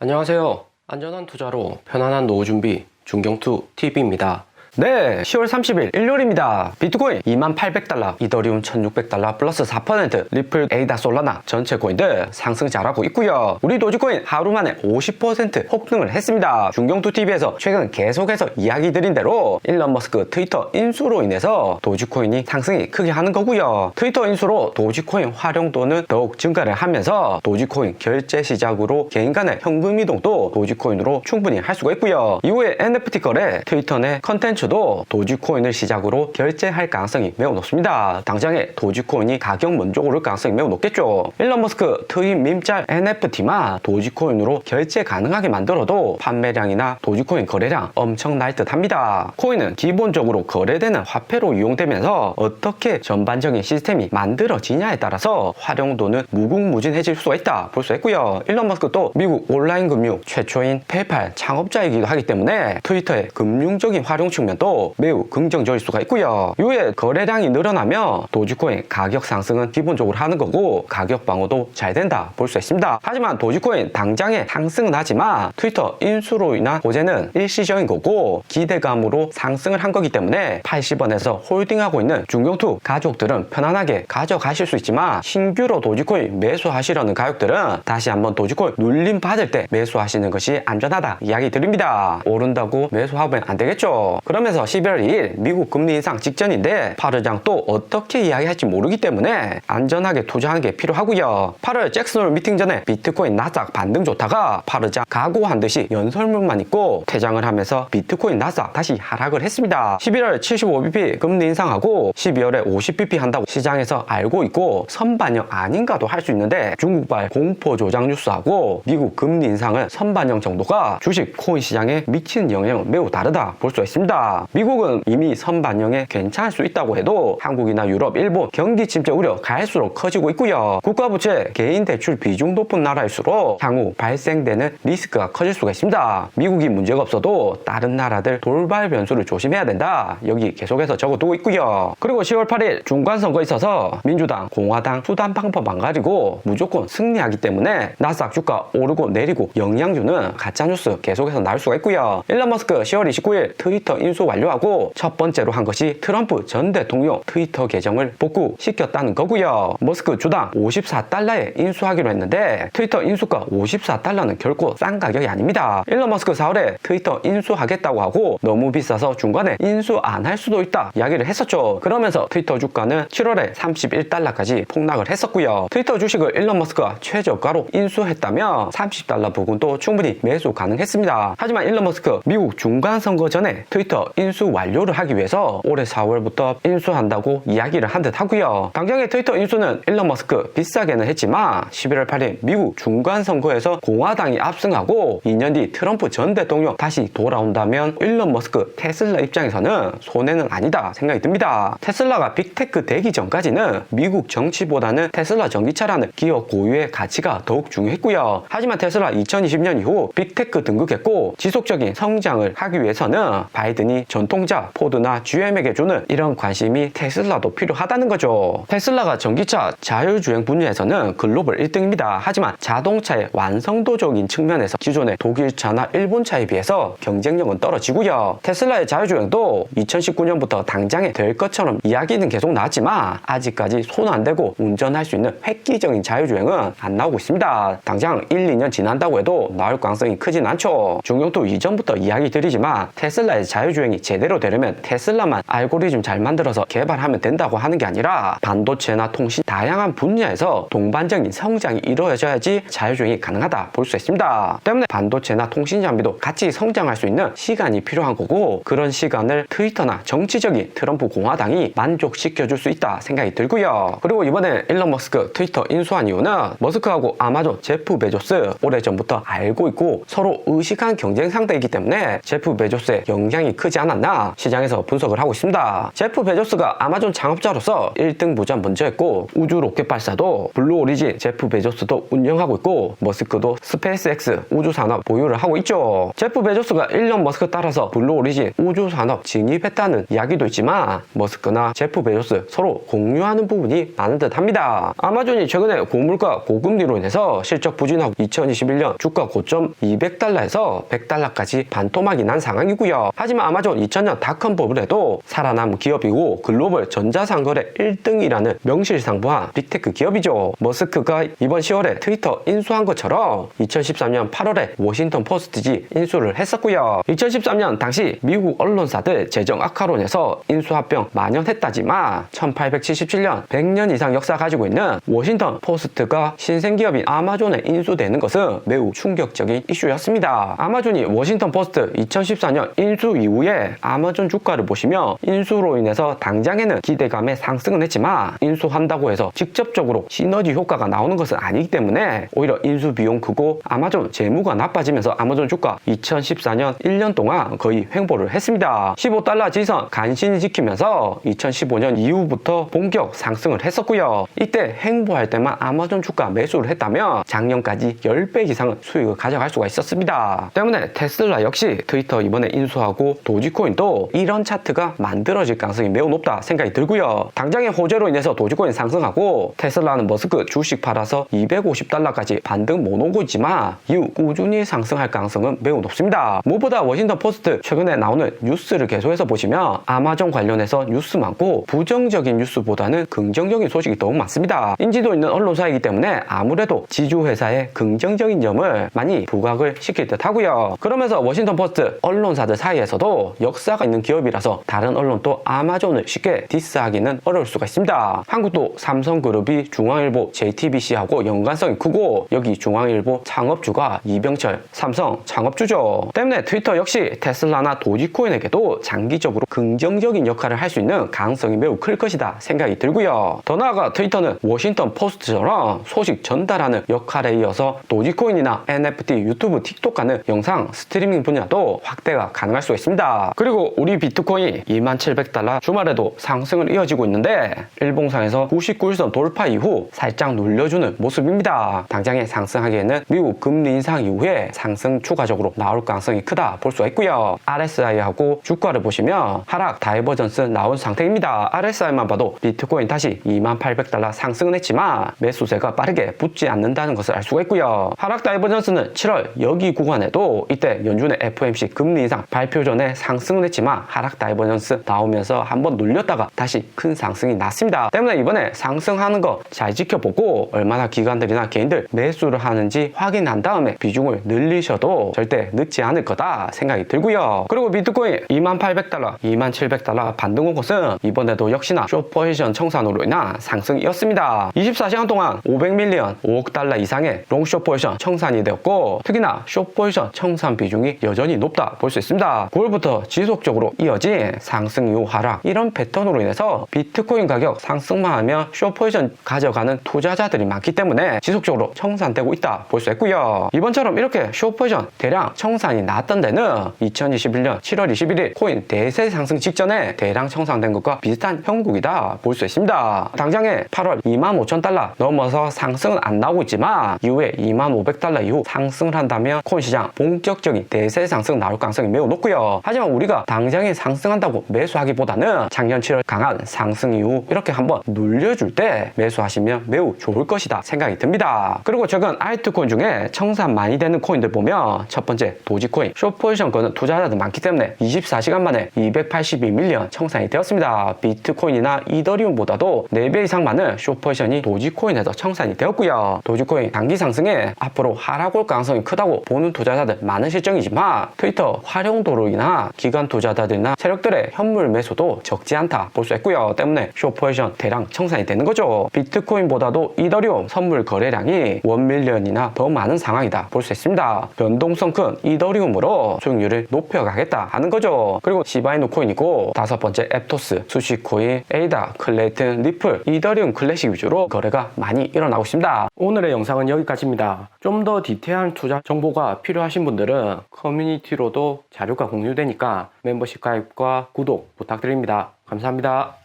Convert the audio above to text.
안녕하세요. 안전한 투자로 편안한 노후 준비 중경투 TV입니다. 네, 10월 30일 일요일입니다. 비트코인 2800달러, 이더리움 1600달러 플러스 4%, 리플, 에이다, 솔라나 전체 코인들 상승 잘하고 있고요. 우리 도지코인 하루 만에 50% 폭등을 했습니다. 중경투TV에서 최근 계속해서 이야기 드린 대로 일론 머스크 트위터 인수로 인해서 도지코인이 상승이 크게 하는 거고요. 트위터 인수로 도지코인 활용도는 더욱 증가를 하면서 도지코인 결제 시작으로 개인 간의 현금 이동도 도지코인으로 충분히 할 수가 있고요. 이후에 NFT 거래, 트위터 내 컨텐츠 도 도지코인을 시작으로 결제할 가능성이 매우 높습니다. 당장에 도지코인이 가격 먼저 오를 가능성이 매우 높겠죠. 일론 머스크 트윗 밈짤 NFT만 도지코인으로 결제 가능하게 만들어도 판매량이나 도지코인 거래량 엄청날 듯 합니다. 코인은 기본적으로 거래되는 화폐로 이용되면서 어떻게 전반적인 시스템이 만들어지냐에 따라서 활용도는 무궁무진해질 수가 있다 볼 수 있고요. 일론 머스크도 미국 온라인 금융 최초인 페이팔 창업자이기도 하기 때문에 트위터의 금융적인 활용 측면 도 매우 긍정적일 수가 있고요. 이후에 거래량이 늘어나면 도지코인 가격 상승은 기본적으로 하는 거고 가격 방어도 잘 된다 볼 수 있습니다. 하지만 도지코인 당장에 상승은 하지만 트위터 인수로 인한 호재는 일시적인 거고 기대감으로 상승을 한 거기 때문에 80원에서 홀딩하고 있는 중경투 가족들은 편안하게 가져가실 수 있지만 신규로 도지코인 매수하시려는 가족들은 다시 한번 도지코인 눌림 받을 때 매수하시는 것이 안전하다 이야기 드립니다. 오른다고 매수하면 안 되겠죠. 그러면서 11월 2일 미국 금리 인상 직전인데 파르장 또 어떻게 이야기할지 모르기 때문에 안전하게 투자하는 게 필요하고요. 8월 잭슨 홀 미팅 전에 비트코인 나스닥 반등 좋다가 파르장 각오한 듯이 연설문만 있고 퇴장을 하면서 비트코인 나스닥 다시 하락을 했습니다. 11월 75bp 금리 인상하고 12월에 50bp 한다고 시장에서 알고 있고 선반영 아닌가도 할 수 있는데 중국발 공포 조작 뉴스하고 미국 금리 인상은 선반영 정도가 주식 코인 시장에 미치는 영향은 매우 다르다 볼 수 있습니다. 미국은 이미 선반영에 괜찮을 수 있다고 해도 한국이나 유럽, 일본 경기 침체 우려 갈수록 커지고 있고요. 국가부채, 개인 대출 비중 높은 나라일수록 향후 발생되는 리스크가 커질 수가 있습니다. 미국이 문제가 없어도 다른 나라들 돌발 변수를 조심해야 된다. 여기 계속해서 적어두고 있고요. 그리고 10월 8일 중간선거에 있어서 민주당, 공화당 수단 방법 안 가리고 무조건 승리하기 때문에 나스닥 주가 오르고 내리고 영향주는 가짜뉴스 계속해서 나올 수가 있고요. 일론 머스크 10월 29일 트위터 인수 완료하고 첫 번째로 한 것이 트럼프 전 대통령 트위터 계정을 복구시켰다는 거고요. 머스크 주당 54달러에 인수하기로 했는데 트위터 인수가 54달러는 결코 싼 가격이 아닙니다. 일론 머스크 4월에 트위터 인수하겠다고 하고 너무 비싸서 중간에 인수 안 할 수도 있다 이야기를 했었죠. 그러면서 트위터 주가는 7월에 31달러까지 폭락을 했었고요. 트위터 주식을 일론 머스크가 최저가로 인수했다면 30달러 부근도 충분히 매수 가능했습니다. 하지만 일론 머스크 미국 중간선거 전에 트위터 인수 완료를 하기 위해서 올해 4월부터 인수한다고 이야기를 한 듯 하고요. 당장의 트위터 인수는 일론 머스크 비싸게는 했지만 11월 8일 미국 중간선거에서 공화당이 압승하고 2년 뒤 트럼프 전 대통령 다시 돌아온다면 일론 머스크 테슬라 입장에서는 손해는 아니다 생각이 듭니다. 테슬라가 빅테크 되기 전까지는 미국 정치보다는 테슬라 전기차라는 기업 고유의 가치가 더욱 중요했고요. 하지만 테슬라 2020년 이후 빅테크 등극했고 지속적인 성장을 하기 위해서는 바이든이 전통자 포드나 GM에게 주는 이런 관심이 테슬라도 필요하다는 거죠. 테슬라가 전기차 자율주행 분야에서는 글로벌 1등입니다. 하지만 자동차의 완성도적인 측면에서 기존의 독일차나 일본차에 비해서 경쟁력은 떨어지고요. 테슬라의 자율주행도 2019년부터 당장에 될 것처럼 이야기는 계속 나왔지만 아직까지 손 안 대고 운전할 수 있는 획기적인 자율주행은 안 나오고 있습니다. 당장 1, 2년 지난다고 해도 나올 가능성이 크진 않죠. 중경도 이전부터 이야기 드리지만 테슬라의 자율주행이 제대로 되려면 테슬라만 알고리즘 잘 만들어서 개발하면 된다고 하는 게 아니라 반도체나 통신 다양한 분야에서 동반적인 성장이 이루어져야지 자율주행이 가능하다 볼 수 있습니다. 때문에 반도체나 통신 장비도 같이 성장할 수 있는 시간이 필요한 거고 그런 시간을 트위터나 정치적인 트럼프 공화당이 만족시켜줄 수 있다 생각이 들고요. 그리고 이번에 일론 머스크 트위터 인수한 이유는 머스크하고 아마존 제프 베조스 오래전부터 알고 있고 서로 의식한 경쟁 상대이기 때문에 제프 베조스의 영향이 크지 끄지 않았나 시장에서 분석을 하고 있습니다. 제프 베조스가 아마존 창업자로서 1등 부자 먼저 했고 우주 로켓 발사도 블루 오리진 제프 베조스도 운영하고 있고 머스크도 스페이스X 우주 산업 보유를 하고 있죠. 제프 베조스가 일론 머스크 따라서 블루 오리진 우주 산업 진입했다는 이야기도 있지만 머스크나 제프 베조스 서로 공유하는 부분이 많은 듯 합니다. 아마존이 최근에 고물가 고금리로 인해서 실적 부진하고 2021년 주가 고점 200달러에서 100달러까지 반토막이 난 상황이고요. 하지만 아마존 2000년 닷컴 버블에도 살아남은 기업이고 글로벌 전자상거래 1등이라는 명실상부한 빅테크 기업이죠. 머스크가 이번 10월에 트위터 인수한 것처럼 2013년 8월에 워싱턴 포스트지 인수를 했었고요. 2013년 당시 미국 언론사들 재정 악화로 인해서 인수합병 만연했다지만 1877년 100년 이상 역사 가지고 있는 워싱턴 포스트가 신생기업인 아마존에 인수되는 것은 매우 충격적인 이슈였습니다. 아마존이 워싱턴 포스트 2014년 인수 이후에 아마존 주가를 보시면 인수로 인해서 당장에는 기대감에 상승은 했지만 인수한다고 해서 직접적으로 시너지 효과가 나오는 것은 아니기 때문에 오히려 인수 비용 크고 아마존 재무가 나빠지면서 아마존 주가 2014년 1년 동안 거의 횡보를 했습니다. 15달러 지선 간신히 지키면서 2015년 이후부터 본격 상승을 했었고요. 이때 횡보할 때만 아마존 주가 매수를 했다면 작년까지 10배 이상의 수익을 가져갈 수가 있었습니다. 때문에 테슬라 역시 트위터 이번에 인수하고 도지코인도 이런 차트가 만들어질 가능성이 매우 높다 생각이 들고요. 당장의 호재로 인해서 도지코인 상승하고 테슬라는 머스크 주식 팔아서 250달러까지 반등 못 오고 있지만 이후 꾸준히 상승할 가능성은 매우 높습니다. 무엇보다 워싱턴 포스트 최근에 나오는 뉴스를 계속해서 보시면 아마존 관련해서 뉴스 많고 부정적인 뉴스보다는 긍정적인 소식이 더욱 많습니다. 인지도 있는 언론사이기 때문에 아무래도 지주회사의 긍정적인 점을 많이 부각을 시킬 듯 하고요. 그러면서 워싱턴 포스트 언론사들 사이에서도 역사가 있는 기업이라서 다른 언론도 아마존을 쉽게 디스하기는 어려울 수가 있습니다. 한국도 삼성그룹이 중앙일보 JTBC하고 연관성이 크고 여기 중앙일보 창업주가 이병철 삼성 창업주죠. 때문에 트위터 역시 테슬라나 도지코인에게도 장기적으로 긍정적인 역할을 할 수 있는 가능성이 매우 클 것이다 생각이 들고요. 더 나아가 트위터는 워싱턴 포스트처럼 소식 전달하는 역할에 이어서 도지코인이나 NFT, 유튜브, 틱톡 가는 영상 스트리밍 분야도 확대가 가능할 수가 있습니다. 그리고 우리 비트코인 2700달러 주말에도 상승을 이어지고 있는데 일봉상에서 99일선 돌파 이후 살짝 눌려주는 모습입니다. 당장에 상승하기에는 미국 금리 인상 이후에 상승 추가적으로 나올 가능성이 크다 볼 수가 있고요. RSI하고 주가를 보시면 하락 다이버전스 나온 상태입니다. RSI만 봐도 비트코인 다시 2800달러 상승은 했지만 매수세가 빠르게 붙지 않는다는 것을 알 수가 있고요. 하락 다이버전스는 7월 여기 구간에도 이때 연준의 FOMC 금리 인상 발표 전에 상승은 했지만 하락 다이버전스 나오면서 한번 눌렸다가 다시 큰 상승이 났습니다. 때문에 이번에 상승하는 거 잘 지켜보고 얼마나 기관들이나 개인들 매수를 하는지 확인한 다음에 비중을 늘리셔도 절대 늦지 않을 거다 생각이 들고요. 그리고 비트코인 2800달러, 2700달러 반등 온 것은 이번에도 역시나 숏포지션 청산으로 인한 상승이었습니다. 24시간 동안 500밀리언 5억 달러 이상의 롱숏 포지션 청산이 되었고 특히나 숏 포지션 청산 비중이 여전히 높다 볼 수 있습니다. 9월부터 지속적으로 이어진 상승 이후 하락 이런 패턴으로 인해서 비트코인 가격 상승만 하면 숏 포지션 가져가는 투자자들이 많기 때문에 지속적으로 청산되고 있다 볼 수 있고요. 이번처럼 이렇게 숏 포지션 대량 청산이 나왔던 데는 2021년 7월 21일 코인 대세 상승 직전에 대량 청산된 것과 비슷한 형국이다 볼 수 있습니다. 당장에 8월 25,000달러 넘어서 상승은 안 나오고 있지만 이후에 25,500달러 이후 상승을 한다면 코인 시장 본격적인 대세 상승 나올 가능성이 매우 높고요. 하지만 우리가 당장에 상승한다고 매수하기보다는 작년 7월 강한 상승 이후 이렇게 한번 눌려줄 때 매수하시면 매우 좋을 것이다 생각이 듭니다. 그리고 최근 알트코인 중에 청산 많이 되는 코인들 보면 첫 번째 도지코인 숏포지션 거는 투자자들 많기 때문에 24시간 만에 282밀리언 청산이 되었습니다. 비트코인이나 이더리움보다도 4배 이상 많은 숏포지션이 도지코인에서 청산이 되었고요. 도지코인 단기 상승에 앞으로 하락 올 가능성이 크다고 보는 투자자들 많은 실정이지만 트위터 활용도로이나 기관 투자자들이나 세력들의 현물 매수도 적지 않다 볼 수 있고요. 때문에 숏포지션 대량 청산이 되는 거죠. 비트코인보다도 이더리움 선물 거래량이 1밀리언이나 더 많은 상황이다 볼 수 있습니다. 변동성 큰 이더리움으로 수익률을 높여가겠다 하는 거죠. 그리고 시바이누 코인이고 다섯 번째 앱토스, 수식코인, 에이다, 클레이튼, 리플, 이더리움 클래식 위주로 거래가 많이 일어나고 있습니다. 오늘의 영상은 여기까지입니다. 좀 더 디테일한 투자 정보가 필요하신 분들은 커뮤니티로도 자료가 공유되니까 멤버십 가입과 구독 부탁드립니다. 감사합니다.